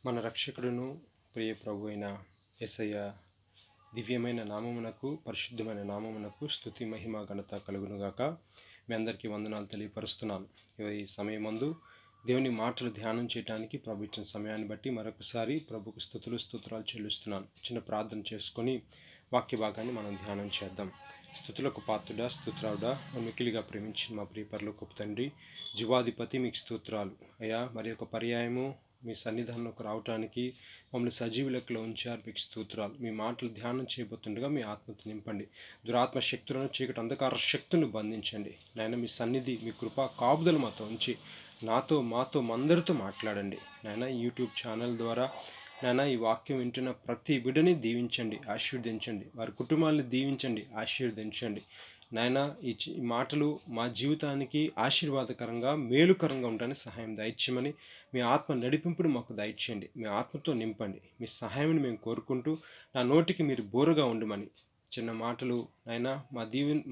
మన రక్షకుడును ప్రియ ప్రభు అయిన యేసయ్య దివ్యమైన నామమునకు పరిశుద్ధమైన నామమునకు స్తుతి మహిమ ఘనత కలుగునుగాక. మీ అందరికీ వందనాలు తెలియపరుస్తున్నాను. ఈ సమయమందు దేవుని మాటలు ధ్యానం చేయడానికి ప్రభు ఇచ్చిన సమయాన్ని బట్టి మరొకసారి ప్రభుకు స్తోత్రాలు చెల్లిస్తున్నాను. చిన్న ప్రార్థన చేసుకొని వాక్య భాగాన్ని మనం ధ్యానం చేద్దాం. స్తుతులకు పాత్రుడా, స్తోత్రావుడా, మిక్కిలిగా ప్రేమించిన మా ప్రియ పరలోకపు తండ్రి, జీవాధిపతి, మీకు స్తోత్రాలు అయ్యా. మరి ఒక పర్యాయము మీ సన్నిధానంలోకి రావటానికి మమ్మల్ని సజీవ లెక్కలో ఉంచారు, మీకు స్తోత్రాలు. మీ మాటలు ధ్యానం చేయబోతుండగా మీ ఆత్మతో నింపండి. దురాత్మ శక్తులను, చీకటి అంధకార శక్తులను బంధించండి నాయన. మీ సన్నిధి, మీ కృపా కాపుదలు మాతో ఉంచి మాతో అందరితో మాట్లాడండి నాయన. యూట్యూబ్ ఛానల్ ద్వారా నాయన ఈ వాక్యం వింటున్న ప్రతి బిడ్డని దీవించండి, ఆశీర్వదించండి. వారి కుటుంబాలను దీవించండి, ఆశీర్వదించండి నాయన. ఈ మాటలు మా జీవితానికి ఆశీర్వాదకరంగా, మేలుకరంగా ఉండడానికి సహాయం దయచేయమని, మీ ఆత్మ నడిపింపుని మాకు దయచేయండి. మీ ఆత్మతో నింపండి. మీ సహాయాన్ని మేము కోరుకుంటూ నా నోటికి మీరు బోరుగా ఉండమని, చిన్న మాటలు నాయన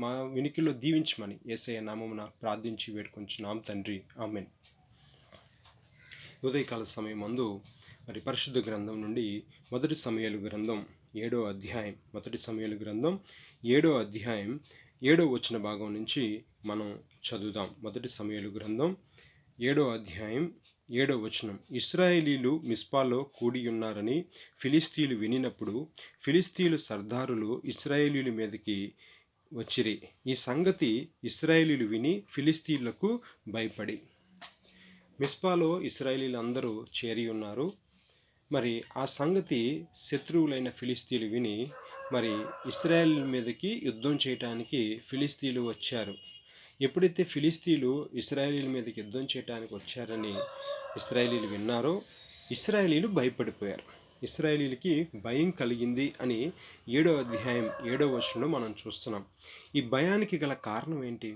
మా వినికిలో దీవించమని యేసయ్య నామమున ప్రార్థించి వేడుకొంచున్నాం తండ్రి, ఆమేన్. ఉదయకాల సమయమందు మరి పరిశుద్ధ గ్రంథం నుండి మొదటి సమూయేలు గ్రంథం 7వ అధ్యాయం, మొదటి సమూయేలు గ్రంథం 7వ అధ్యాయం 7వ వచన భాగం నుంచి మనం చదువుదాం. మొదటి సమూయేలు గ్రంథం 7వ అధ్యాయం 7వ వచనం. ఇశ్రాయేలీలు మిస్పాలో కూడి ఉన్నారని ఫిలిస్తీయులు వినినప్పుడు ఫిలిస్తీయుల సర్దారులు ఇశ్రాయేలీల మీదకి వచ్చిరి. ఈ సంగతి ఇశ్రాయేలీలు విని ఫిలిస్తీయులకు భయపడి. మిస్పాలో ఇశ్రాయేలీలు అందరూ చేరి ఉన్నారు. మరి ఆ సంగతి శత్రువులైన ఫిలిస్తీయులు విని మరి ఇశ్రాయేల్ మీదకి యుద్ధం చేయటానికి ఫిలిస్తీయులు వచ్చారు. ఎప్పుడైతే ఫిలిస్తీయులు ఇశ్రాయేలీల మీదకి యుద్ధం చేయడానికి వచ్చారని ఇశ్రాయేలీలు విన్నారో ఇశ్రాయేలీలు భయపడిపోయారు. ఇశ్రాయేలీలకి భయం కలిగింది అని 7వ అధ్యాయం 7వ వచనంలో మనం చూస్తున్నాం. ఈ భయానికి గల కారణం ఏంటి?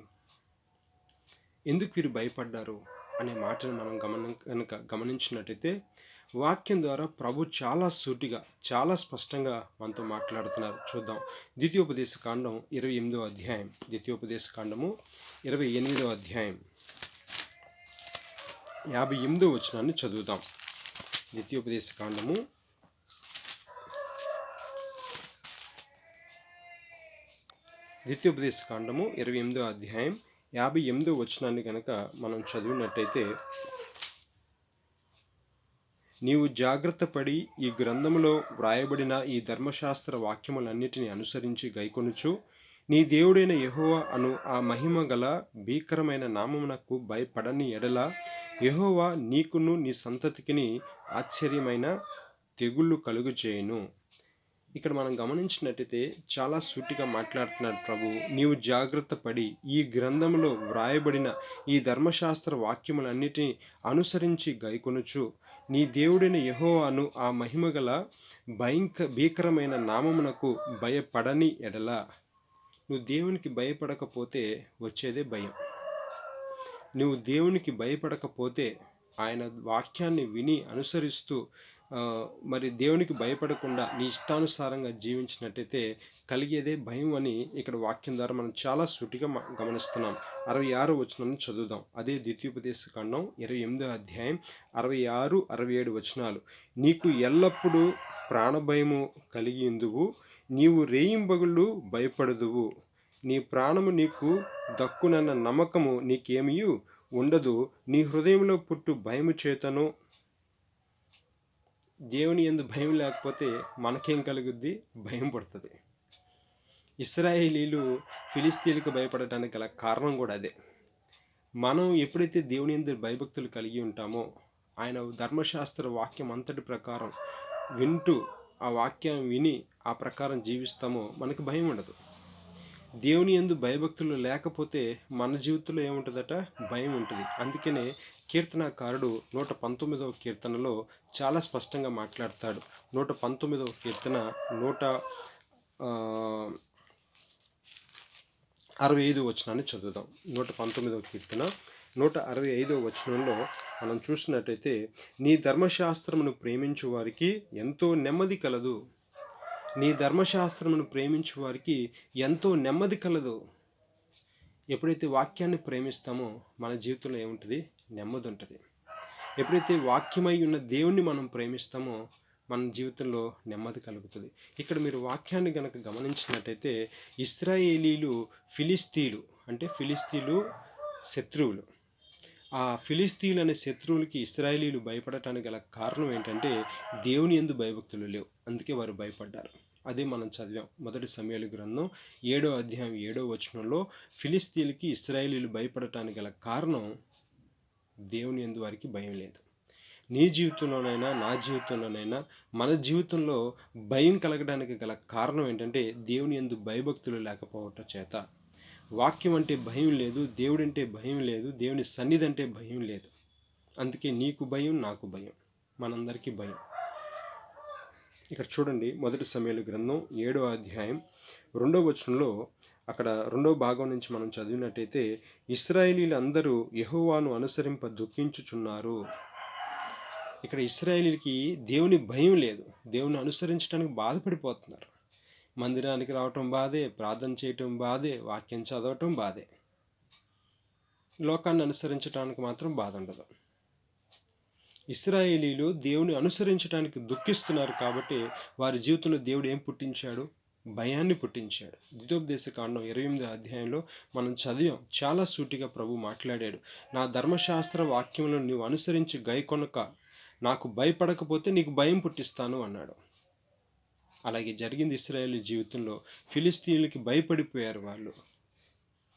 ఎందుకు వీరు భయపడ్డారు అనే మాటను మనం గమనించినట్టయితే వాక్యం ద్వారా ప్రభు చాలా సూటిగా, చాలా స్పష్టంగా మనతో మాట్లాడుతున్నారు. చూద్దాం. ద్వితీయోపదేశ కాండం 28వ అధ్యాయం, ద్వితీయోపదేశ కాండము 28వ అధ్యాయం 58వ వచనాన్ని చదువుదాం. ద్వితీయోపదేశ కాండము 28వ అధ్యాయం 58వ వచనాన్ని కనుక మనం చదివినట్టయితే, నీవు జాగ్రత్త పడి ఈ గ్రంథములో వ్రాయబడిన ఈ ధర్మశాస్త్ర వాక్యములన్నిటిని అనుసరించి గైకొనుచు నీ దేవుడైన యెహోవా అను ఆ మహిమ గల భీకరమైన నామమునకు భయపడని ఎడల యెహోవా నీకును నీ సంతతికిని ఆశ్చర్యమైన తెగుళ్ళు కలుగు చేయును. ఇక్కడ మనం గమనించినట్టయితే చాలా సూటిగా మాట్లాడుతున్నాడు ప్రభు. నీవు జాగ్రత్త పడి ఈ గ్రంథంలో వ్రాయబడిన ఈ ధర్మశాస్త్ర వాక్యములన్నిటినీ అనుసరించి గైకొనుచు నీ దేవుడైన యెహోవాను ఆ మహిమగల భీకరమైన నామమునకు భయపడని ఎడల. నువ్వు దేవునికి భయపడకపోతే వచ్చేదే భయం. నువ్వు దేవునికి భయపడకపోతే, ఆయన వాక్యాన్ని విని అనుసరిస్తూ మరి దేవునికి భయపడకుండా నీ ఇష్టానుసారంగా జీవించినట్టయితే కలిగేదే భయం అని ఇక్కడ వాక్యం ద్వారా మనం చాలా సూటిగా గమనిస్తున్నాం. 66వ వచనాన్ని చదువుదాం. అదే ద్వితీయోపదేశ కాండం 28వ అధ్యాయం 66, 67 వచనాలు. నీకు ఎల్లప్పుడూ ప్రాణభయము కలిగి ఉందువు, నీవు రేయింబగుళ్ళు భయపడదువు, నీ ప్రాణము నీకు దక్కునన్న నమ్మకము నీకేమీ ఉండదు, నీ హృదయంలో పుట్టు భయము చేతను. దేవుని యందు భయం లేకపోతే మనకేం కలుగుద్ది? భయం పడుతుంది. ఇశ్రాయేలీలు ఫిలిస్తీయులకు భయపడటానికి గల కారణం కూడా అదే. మనం ఎప్పుడైతే దేవుని యందు భయభక్తులు కలిగి ఉంటామో, ఆయన ధర్మశాస్త్ర వాక్యం అంతటి ప్రకారం వింటూ ఆ వాక్యం విని ఆ ప్రకారం జీవిస్తామో మనకు భయం ఉండదు. దేవుని యందు భయభక్తులు లేకపోతే మన జీవితంలో ఏముంటుందట? భయం ఉంటుంది. అందుకనే కీర్తనాకారుడు 119వ కీర్తనలో చాలా స్పష్టంగా మాట్లాడతాడు. 119వ కీర్తన 165వ వచనాన్ని చదువుదాం. 119వ కీర్తన 165వ వచనంలో మనం చూసినట్టయితే, నీ ధర్మశాస్త్రమును ప్రేమించు వారికి ఎంతో నెమ్మది కలదు. నీ ధర్మశాస్త్రమును ప్రేమించు వారికి ఎంతో నెమ్మది కలదు. ఎప్పుడైతే వాక్యాన్ని ప్రేమిస్తామో మన జీవితంలో ఏముంటుంది? నెమ్మది ఉంటుంది. ఎప్పుడైతే వాక్యమై ఉన్న దేవుణ్ణి మనం ప్రేమిస్తామో మన జీవితంలో నెమ్మది కలుగుతుంది. ఇక్కడ మీరు వాక్యాన్ని కనుక గమనించినట్టయితే ఇశ్రాయేలీలు ఫిలిస్తీన్లు, అంటే ఫిలిస్తీన్లు శత్రువులు. ఆ ఫిలిస్తీన్లు అనే శత్రువులకి ఇశ్రాయేలీలు భయపడటానికి గల కారణం ఏంటంటే దేవుని యందు భయభక్తులు లేవు, అందుకే వారు భయపడ్డారు. అదే మనం చదివాం మొదటి సమూయేలు గ్రంథం 7వ అధ్యాయం 7వ వచనంలో ఫిలిస్తీన్లకి ఇశ్రాయేలీలు భయపడటానికి గల కారణం దేవుని యందు వారికి భయం లేదు. నీ జీవితంలోనైనా నా జీవితంలోనైనా మన జీవితంలో భయం కలగడానికి గల కారణం ఏంటంటే దేవుని యందు భయభక్తులు లేకపోవటం చేత. వాక్యం అంటే భయం లేదు, దేవుడు అంటే భయం లేదు, దేవుని సన్నిధి అంటే భయం లేదు. అందుకే నీకు భయం, నాకు భయం, మనందరికీ భయం. ఇక్కడ చూడండి మొదటి సమూయేలు గ్రంథం 7వ అధ్యాయం 2వ వచనంలో అక్కడ 2వ భాగం నుంచి మనం చదివినట్టయితే ఇశ్రాయేలీలు అందరూ యెహోవాను అనుసరింప దుఃఖించుచున్నారు. ఇక్కడ ఇశ్రాయేలీలకి దేవుని భయం లేదు, దేవుని అనుసరించడానికి బాధపడిపోతున్నారు. మందిరానికి రావటం బాధే, ప్రార్థన చేయటం బాధే, వాక్యం చదవటం బాధే, లోకాన్ని అనుసరించడానికి మాత్రం బాధ ఉండదు. ఇశ్రాయేలీలు దేవుని అనుసరించడానికి దుఃఖిస్తున్నారు కాబట్టి వారి జీవితంలో దేవుడు ఏం పుట్టించాడు? భయాన్ని పుట్టించాడు. ద్వితోపదేశకాండం 28వ అధ్యాయంలో మనం చదివాం, చాలా సూటిగా ప్రభు మాట్లాడాడు. నా ధర్మశాస్త్ర వాక్యములను నీవు అనుసరించి గైకొనక నాకు భయపడకపోతే నీకు భయం పుట్టిస్తాను అన్నాడు. అలాగే జరిగింది ఇశ్రాయేలు జీవితంలో. ఫిలిస్తీన్లకి భయపడిపోయారు వాళ్ళు.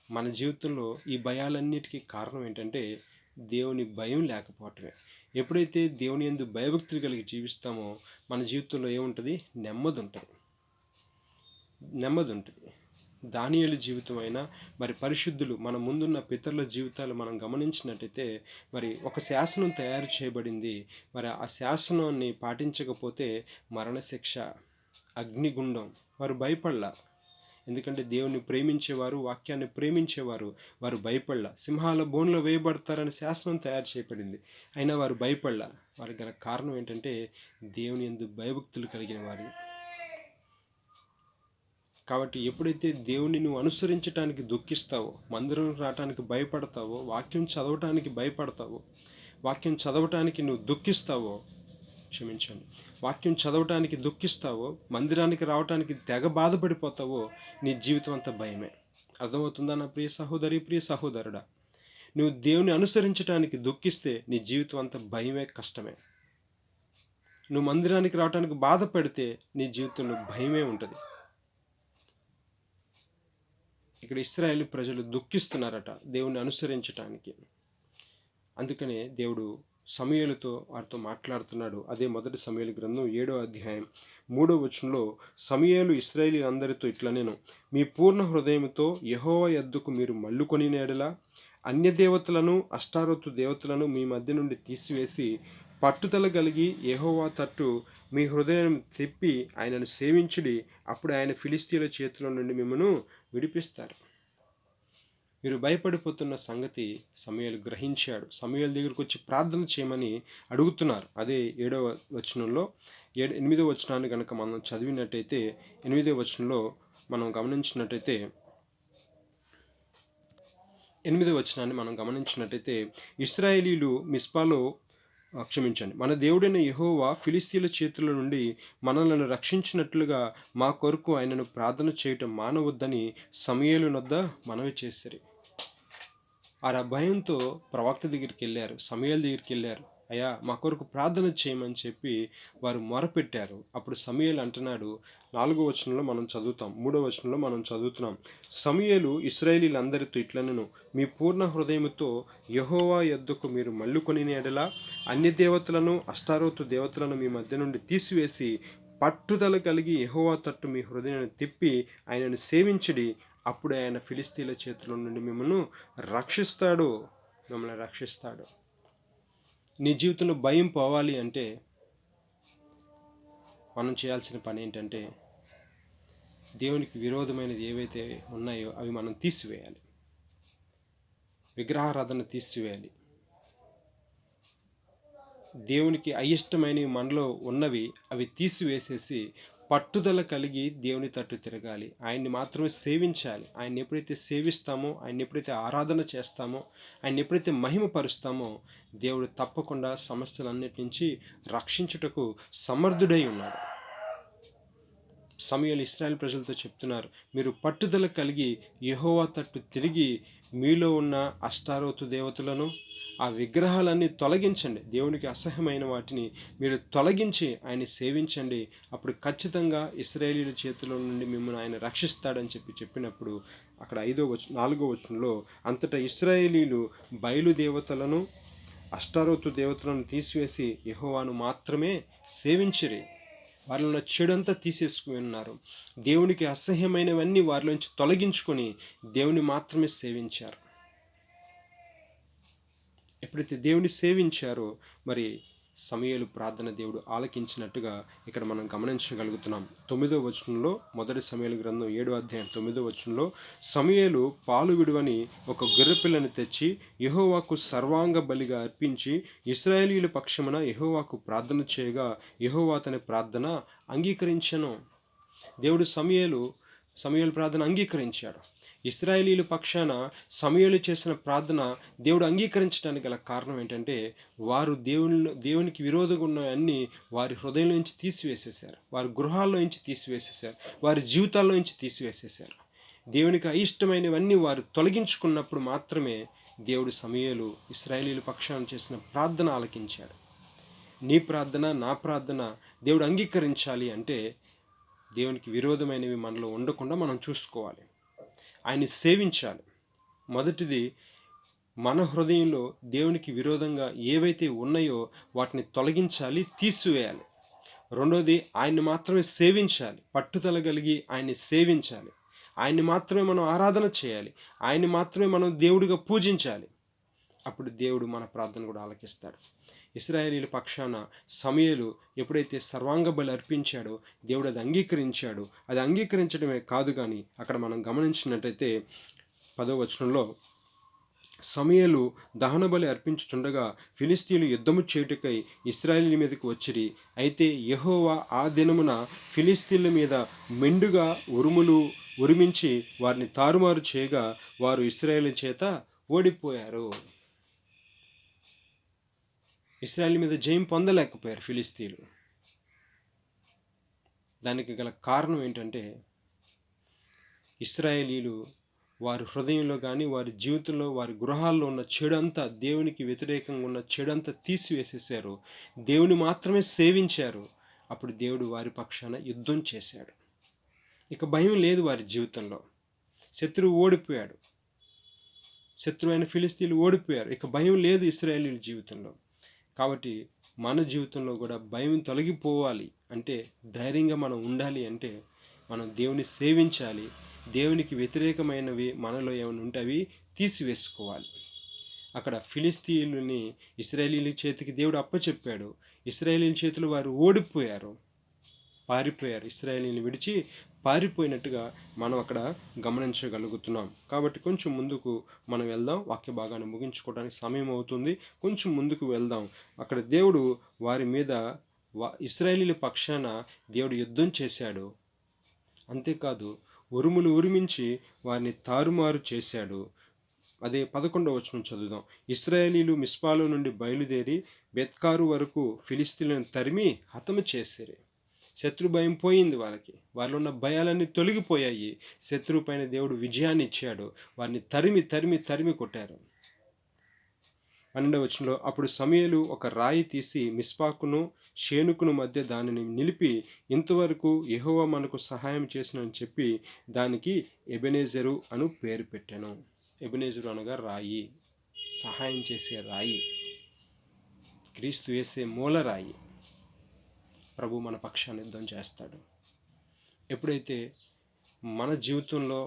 మన జీవితంలో ఈ భయాలన్నిటికీ కారణం ఏంటంటే దేవుని భయం లేకపోవటమే. ఎప్పుడైతే దేవుని యందు భయభక్తులు కలిగి జీవిస్తామో మన జీవితంలో ఏముంటుంది? నెమ్మది ఉంటుంది. దానియేలు జీవితం అయినా మరి పరిశుద్ధులు మన ముందున్న పితరుల జీవితాలు మనం గమనించినట్టయితే మరి ఒక శాసనం తయారు చేయబడింది. మరి ఆ శాసనాన్ని పాటించకపోతే మరణశిక్ష, అగ్నిగుండం. వారు భయపడలా, ఎందుకంటే దేవుని ప్రేమించేవారు, వాక్యాన్ని ప్రేమించేవారు. వారు భయపడలా. సింహాల బోన్లో వేయబడతారని శాసనం తయారు చేయబడింది, అయినా వారు భయపడలా. వారికి గల కారణం ఏంటంటే దేవుని యందు భయభక్తులు కలిగిన వారు. కాబట్టి ఎప్పుడైతే దేవుని నువ్వు అనుసరించడానికి దుఃఖిస్తావో, మందిరం రావటానికి భయపడతావో, వాక్యం చదవటానికి భయపడతావో, వాక్యం చదవటానికి నువ్వు దుఃఖిస్తావో, వాక్యం చదవటానికి దుఃఖిస్తావో, మందిరానికి రావటానికి తెగ బాధపడిపోతావో, నీ జీవితం అంతా భయమే. అర్థమవుతుందా నా ప్రియ సహోదరి, ప్రియ సహోదరుడా? నువ్వు దేవుని అనుసరించడానికి దుఃఖిస్తే నీ జీవితం అంతా భయమే, కష్టమే. నువ్వు మందిరానికి రావటానికి బాధపడితే నీ జీవితంలో భయమే ఉంటుంది. ఇక్కడ ఇశ్రాయేలు ప్రజలు దుఃఖిస్తున్నారట దేవుని అనుసరించటానికి. అందుకనే దేవుడు సమూయేలుతో వారితో మాట్లాడుతున్నాడు. అదే మొదటి సమూయేలు గ్రంథం 7వ అధ్యాయం 3వ వచనంలో సమూయేలు ఇశ్రాయేలీయులందరితో ఇట్లా, నేను మీ పూర్ణ హృదయముతో యెహోవా యొద్దకు మీరు మళ్ళుకొని ఎడల అన్య దేవతలను, అష్టారోతు దేవతలను మీ మధ్య నుండి తీసివేసి పట్టుదల కలిగి యెహోవా తట్టు మీ హృదయం తిప్పి ఆయనను సేవించుడి, అప్పుడు ఆయన ఫిలిస్తీన్ల చేతిలో నుండి మిమ్మల్ని విడిపిస్తారు. మీరు భయపడిపోతున్న సంగతి సమూయేలు గ్రహించాడు. సమూయేలు దగ్గరికి వచ్చి ప్రార్థన చేయమని అడుగుతున్నారు. అదే 7వ వచనంలో 8వ వచనాన్ని కనుక మనం చదివినట్టయితే 8వ వచనంలో మనం గమనించినట్టయితే 8వ వచనాన్ని మనం గమనించినట్టయితే ఇశ్రాయేలీలు మిస్పాలో మన దేవుడైన యెహోవా ఫిలిస్తీన్ల చేతుల నుండి మనలను రక్షించినట్లుగా మా కొరకు ఆయనను ప్రార్థన చేయటం మానవద్దని సమూయేలు నొద్ద మనవి చేసిరి. ఆ భయంతో ప్రవక్త దగ్గరికి వెళ్ళారు, సమూయేలు దగ్గరికి వెళ్ళారు. అయ్యా మా కొరకు ప్రార్థన చేయమని చెప్పి వారు మొరపెట్టారు. అప్పుడు సమూయేలు అంటున్నాడు, 4వ వచనంలో మనం చదువుతాం, 3వ వచనంలో మనం చదువుతున్నాం, సమూయేలు ఇశ్రాయేలీయులందరితో ఇట్లనెను, మీ పూర్ణ హృదయముతో యెహోవా యొద్దకు మీరు మళ్ళుకొని ఎడల అన్య దేవతలను, అష్టారోతు దేవతలను మీ మధ్య నుండి తీసివేసి పట్టుదల కలిగి యెహోవా తట్టు మీ హృదయాన్ని తిప్పి ఆయనను సేవించుడి, అప్పుడు ఆయన ఫిలిస్తీన్ల చేతుల నుండి మిమ్మల్ని రక్షిస్తాడు. నీ జీవితంలో భయం పోవాలి అంటే మనం చేయాల్సిన పని ఏంటంటే దేవునికి విరోధమైనది ఏవైతే ఉన్నాయో అవి మనం తీసివేయాలి. విగ్రహారాధన తీసివేయాలి. దేవునికి అయిష్టమైనవి మనలో ఉన్నవి అవి తీసివేసేసి పట్టుదల కలిగి దేవుని తట్టు తిరగాలి. ఆయన్ని మాత్రమే సేవించాలి. ఆయన్ని ఎప్పుడైతే సేవిస్తామో, ఆయన్ని ఎప్పుడైతే ఆరాధన చేస్తామో, ఆయన్ని ఎప్పుడైతే మహిమపరుస్తామో, దేవుడు తప్పకుండా సమస్యలన్నిటి నుంచి రక్షించుటకు సమర్థుడై ఉన్నాడు. సమూయేలు ఇశ్రాయేలు ప్రజలతో చెప్తున్నారు, మీరు పట్టుదల కలిగి యెహోవా తట్టు తిరిగి మీలో ఉన్న అష్టారోతు దేవతలను, ఆ విగ్రహాలన్నీ తొలగించండి. దేవునికి అసహ్యమైన వాటిని మీరు తొలగించి ఆయన సేవించండి. అప్పుడు ఖచ్చితంగా ఇశ్రాయేలీల చేతిలో నుండి మిమ్మల్ని ఆయన రక్షిస్తాడని చెప్పినప్పుడు అక్కడ 4వ వచనంలో, అంతటా ఇశ్రాయేలీలు బయలుదేవతలను అష్టారోతు దేవతలను తీసివేసి యెహోవాను మాత్రమే సేవించిరి. వారిలో చెడంతా తీసేసుకుని ఉన్నారు. దేవునికి అసహ్యమైనవన్నీ వారిలోంచి తొలగించుకొని దేవుని మాత్రమే సేవించారు. ఎప్పుడైతే దేవుని సేవించారో మరి సమూయేలు ప్రార్థన దేవుడు ఆలకించినట్టుగా ఇక్కడ మనం గమనించగలుగుతున్నాం. 9వ వచనంలో, మొదటి సమూయేలు గ్రంథం 7వ అధ్యాయం 9వ వచనంలో, సమూయేలు పాలు విడువని ఒక గొర్రెపిల్లను తెచ్చి యెహోవాకు సర్వాంగ బలిగా అర్పించి ఇశ్రాయేలీయుల పక్షమున యెహోవాకు ప్రార్థన చేయగా యెహోవా అతని ప్రార్థన అంగీకరించెను. దేవుడు సమూయేలు ప్రార్థన అంగీకరించాడు. ఇశ్రాయేలీయుల పక్షాన సమూయేలు చేసిన ప్రార్థన దేవుడు అంగీకరించడానికి గల కారణం ఏంటంటే, వారు దేవునికి విరోధంగా ఉన్న అన్ని వారి హృదయంలో నుంచి తీసివేసేశారు, వారి గృహాల్లో నుంచి తీసివేసేశారు, వారి జీవితాల్లో నుంచి తీసివేసేశారు. దేవునికి అయిష్టమైనవన్నీ వారు తొలగించుకున్నప్పుడు మాత్రమే దేవుడు సమూయేలు ఇశ్రాయేలీయుల పక్షాన చేసిన ప్రార్థన ఆలకించాడు. నీ ప్రార్థన, నా ప్రార్థన దేవుడు అంగీకరించాలి అంటే దేవునికి విరోధమైనవి మనలో ఉండకుండా మనం చూసుకోవాలి, ఆయన్ని సేవించాలి. మొదటిది, మన హృదయంలో దేవునికి విరోధంగా ఏవైతే ఉన్నాయో వాటిని తొలగించాలి, తీసివేయాలి. రెండోది, ఆయన్ని మాత్రమే సేవించాలి, పట్టుదల కలిగి ఆయన్ని సేవించాలి. ఆయన్ని మాత్రమే మనం ఆరాధన చేయాలి, ఆయన్ని మాత్రమే మనం దేవుడిగా పూజించాలి. అప్పుడు దేవుడు మన ప్రార్థన కూడా ఆలకిస్తాడు. ఇశ్రాయేలీల పక్షాన సమూయేలు ఎప్పుడైతే సర్వాంగ బలి అర్పించాడో దేవుడు అది అంగీకరించాడు. అది అంగీకరించడమే కాదు కానీ అక్కడ మనం గమనించినట్టయితే 10వ వచనంలో, సమూయేలు దహన బలి అర్పించుచుండగా ఫిలిష్తీయులు యుద్ధము చేయుటకై ఇశ్రాయేలీయుల మీదకు వచ్చిరి. అయితే యెహోవా ఆ దినమున ఫిలిష్తీయుల మీద మెండుగా ఉరుములు ఉరిమించి వారిని తారుమారు చేయగా వారు ఇశ్రాయేలు చేత ఓడిపోయారు. ఇశ్రాయేల్ మీద జయం పొందలేకపోయారు ఫిలిష్తీయులు. దానికి గల కారణం ఏంటంటే, ఇశ్రాయేలీలు వారి హృదయంలో కానీ వారి జీవితంలో వారి గృహాల్లో ఉన్న చెడంతా, దేవునికి వ్యతిరేకంగా ఉన్న చెడంతా తీసివేసేసారు. దేవుని మాత్రమే సేవించారు. అప్పుడు దేవుడు వారి పక్షాన యుద్ధం చేశాడు. ఇక భయం లేదు వారి జీవితంలో. శత్రువు ఓడిపోయాడు, శత్రువైన ఫిలిష్తీయులు ఓడిపోయారు. ఇక భయం లేదు ఇశ్రాయేలీయుల జీవితంలో. కాబట్టి మన జీవితంలో కూడా భయం తొలగిపోవాలి అంటే, ధైర్యంగా మనం ఉండాలి అంటే మనం దేవుని సేవించాలి. దేవునికి వ్యతిరేకమైనవి మనలో ఏమైనా ఉంటే అవి తీసివేసుకోవాలి. అక్కడ ఫిలిష్తీయులని ఇశ్రాయేలీయుల చేతికి దేవుడు అప్పచెప్పాడు. ఇశ్రాయేలీయుల చేతులు వారు ఓడిపోయారు, పారిపోయారు. ఇశ్రాయేలీయులను విడిచి పారిపోయినట్టుగా మనం అక్కడ గమనించగలుగుతున్నాం. కాబట్టి కొంచెం ముందుకు మనం వెళ్దాం. వాక్య భాగాన్ని ముగించుకోవడానికి సమయం అవుతుంది. కొంచెం ముందుకు వెళ్దాం. అక్కడ దేవుడు వారి మీద ఇశ్రాయేలీయుల పక్షాన దేవుడు యుద్ధం చేశాడు. అంతేకాదు, ఉరుములు ఉరిమించి వారిని తారుమారు చేశాడు. అదే 11వ వచనం చదువుదాం. ఇశ్రాయేలీయులు మిస్పాలో నుండి బయలుదేరి బెత్కారు వరకు ఫిలిష్తీయులను తరిమి హతము చేసిరి. శత్రు భయం పోయింది వాళ్ళకి. వారిలో ఉన్న భయాలన్నీ తొలగిపోయాయి. శత్రువు పైన దేవుడు విజయాన్ని ఇచ్చాడు. వారిని తరిమి తరిమి తరిమి కొట్టారు. 12వ వచనంలో, అప్పుడు సమూయేలు ఒక రాయి తీసి మిస్పాకును షేనుకును మధ్య దానిని నిలిపి, ఇంతవరకు యెహోవా మనకు సహాయం చేసినని చెప్పి దానికి ఎబెనేజరు అను పేరు పెట్టాను. ఎబెనేజరు అనగా రాయి, సహాయం చేసే రాయి, క్రీస్తు యేసే మూలరాయి. ప్రభు మన పక్షాన్ని యుద్ధం చేస్తాడు. ఎప్పుడైతే మన జీవితంలో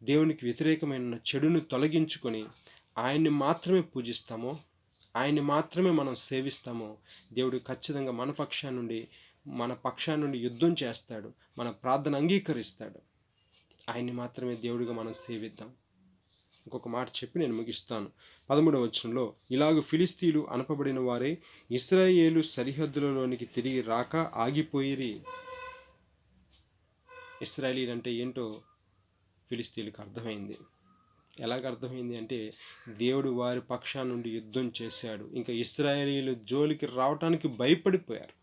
దేవునికి వ్యతిరేకమైన చెడును తొలగించుకొని ఆయన్ని మాత్రమే పూజిస్తామో, ఆయన్ని మాత్రమే మనం సేవిస్తామో, దేవుడు ఖచ్చితంగా మన పక్షాన్ని నుండి యుద్ధం చేస్తాడు. మన ప్రార్థన అంగీకరిస్తాడు. ఆయన్ని మాత్రమే దేవుడిగా మనం సేవిద్దాం. ఇంకొక మాట చెప్పి నేను ముగిస్తాను. 13వ వచనంలో, ఇలాగ ఫిలిష్తీయులు అనపబడిన వారే ఇశ్రాయేలు సరిహద్దులలోనికి తిరిగి రాక ఆగిపోయిరి. ఇశ్రాయేలీలు అంటే ఏంటో ఫిలిస్తీన్లకు అర్థమైంది. ఎలాగ అర్థమైంది అంటే దేవుడు వారి పక్షాన నుండి యుద్ధం చేశాడు. ఇంకా ఇశ్రాయేలీలు జోలికి రావటానికి భయపడిపోయారు.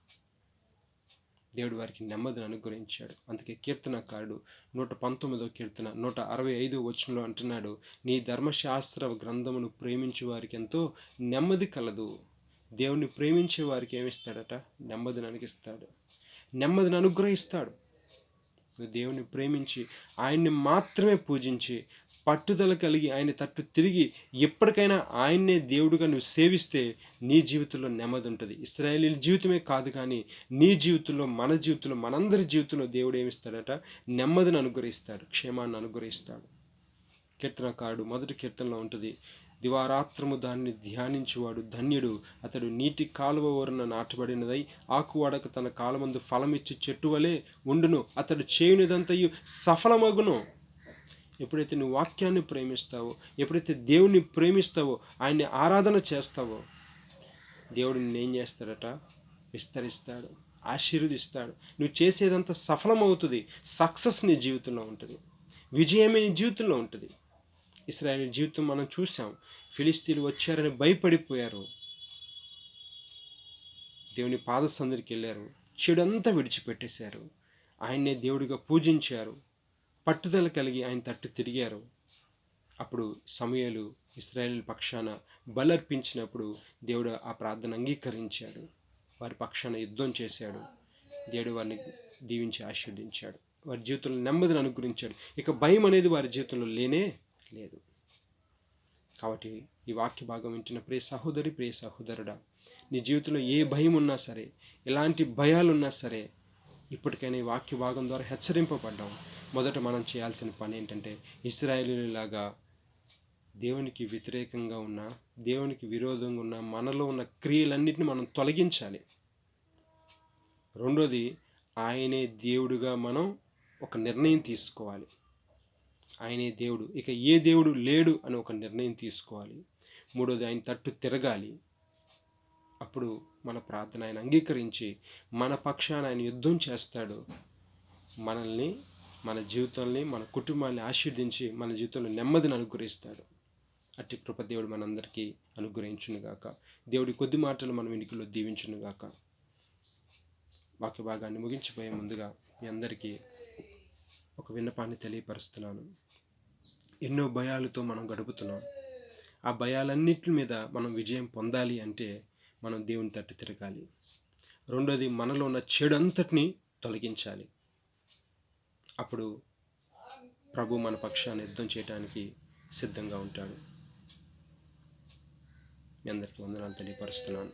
దేవుడు వారికి నెమ్మదిని అనుగ్రహించాడు. అందుకే కీర్తనకారుడు 119వ కీర్తన 165వ వచనంలో అంటున్నాడు, నీ ధర్మశాస్త్ర గ్రంథమును ప్రేమించే వారికి ఎంతో నెమ్మది కలదు. దేవుణ్ణి ప్రేమించే వారికి ఏమిస్తాడట? నెమ్మదిని అనిగిస్తాడు, నెమ్మదిని అనుగ్రహిస్తాడు. నువ్వు దేవుని ప్రేమించి ఆయన్ని మాత్రమే పూజించి పట్టుదల కలిగి ఆయన తట్టు తిరిగి ఎప్పటికైనా ఆయన్నే దేవుడిగా నువ్వు సేవిస్తే నీ జీవితంలో నెమ్మది ఉంటుంది. ఇశ్రాయేలీల జీవితమే కాదు కానీ నీ జీవితంలో, మన జీవితంలో, మనందరి జీవితంలో దేవుడు ఏమిస్తాడట? నెమ్మదిని అనుగ్రహిస్తాడు, క్షేమాన్ని అనుగ్రహిస్తాడు. కీర్తనకారుడు మొదటి కీర్తనలో ఉంటుంది, దివారాత్రము దాన్ని ధ్యానించువాడు ధన్యుడు, అతడు నీటి కాలువ ఓరన నాటబడినదై ఆకువాడక తన కాలమందు ఫలమిచ్చి చెట్టు వలె ఉండును, అతడు చేయునిదంతయు సఫలమగును. ఎప్పుడైతే నువ్వు వాక్యాన్ని ప్రేమిస్తావో, ఎప్పుడైతే దేవుణ్ణి ప్రేమిస్తావో, ఆయన్ని ఆరాధన చేస్తావో, దేవుడు నిన్నేం చేస్తాడట? విస్తరిస్తాడు, ఆశీర్వదిస్తాడు. నువ్వు చేసేదంతా సఫలమవుతుంది. సక్సెస్ నీ జీవితంలో ఉంటుంది, విజయమే నీ జీవితంలో ఉంటుంది. ఇశ్రాయేలు జీవితం మనం చూసాం. ఫిలిస్తీన్లు వచ్చారని భయపడిపోయారు, దేవుని పాదసందునికి వెళ్ళారు, చెడంతా విడిచిపెట్టేశారు, ఆయన్నే దేవుడిగా పూజించారు, పట్టుదల కలిగి ఆయన తట్టు తిరిగారు. అప్పుడు సమూయేలు ఇశ్రాయేలు పక్షాన బలర్పించినప్పుడు దేవుడు ఆ ప్రార్థన అంగీకరించాడు, వారి పక్షాన యుద్ధం చేశాడు. దేవుడు వారిని దీవించి ఆశీర్వదించాడు, వారి జీవితంలో నెమ్మదిని అనుగ్రహించాడు. ఇక భయం అనేది వారి జీవితంలో లేనే లేదు. కాబట్టి ఈ వాక్య భాగం వింటున్న ప్రియ సహోదరి, ప్రియ సహోదరుడా, నీ జీవితంలో ఏ భయం ఉన్నా సరే, ఎలాంటి భయాలున్నా సరే, ఇప్పటికైనా ఈ వాక్య భాగం ద్వారా హెచ్చరింపబడ్డాం. మొదట మనం చేయాల్సిన పని ఏంటంటే ఇశ్రాయేలీలాగా దేవునికి వ్యతిరేకంగా ఉన్న, దేవునికి విరోధంగా ఉన్న మనలో ఉన్న క్రియలన్నిటిని మనం తొలగించాలి. రెండోది, ఆయనే దేవుడుగా మనం ఒక నిర్ణయం తీసుకోవాలి. ఆయనే దేవుడు, ఇక ఏ దేవుడు లేడు అని ఒక నిర్ణయం తీసుకోవాలి. మూడోది, ఆయన తట్టు తిరగాలి. అప్పుడు మన ప్రార్థన ఆయన అంగీకరించి మన పక్షాన ఆయన యుద్ధం చేస్తాడు. మనల్ని, మన జీవితాల్ని, మన కుటుంబాన్ని ఆశీర్వదించి మన జీవితంలో నెమ్మదిని అనుగ్రహిస్తాడు. అట్టి కృప దేవుడు మనందరికీ అనుగ్రహించునుగాక. దేవుడి కొద్ది మాటలు మన వెనుకలో దీవించునుగాక. వాక్య భాగాన్ని ముగించిపోయే ముందుగా మీ అందరికీ ఒక విన్నపాన్ని తెలియపరుస్తున్నాను. ఎన్నో భయాలతో మనం గడుపుతున్నాం. ఆ భయాలన్నిటి మీద మనం విజయం పొందాలి అంటే మనం దేవుని తట్టు తిరగాలి. రెండోది, మనలో ఉన్న చెడు అంతటిని తొలగించాలి. అప్పుడు ప్రభు మన పక్షాన్ని యుద్ధం చేయడానికి సిద్ధంగా ఉంటాడు. మీ అందరికీ వందనాలు తెలియపరుస్తున్నాను.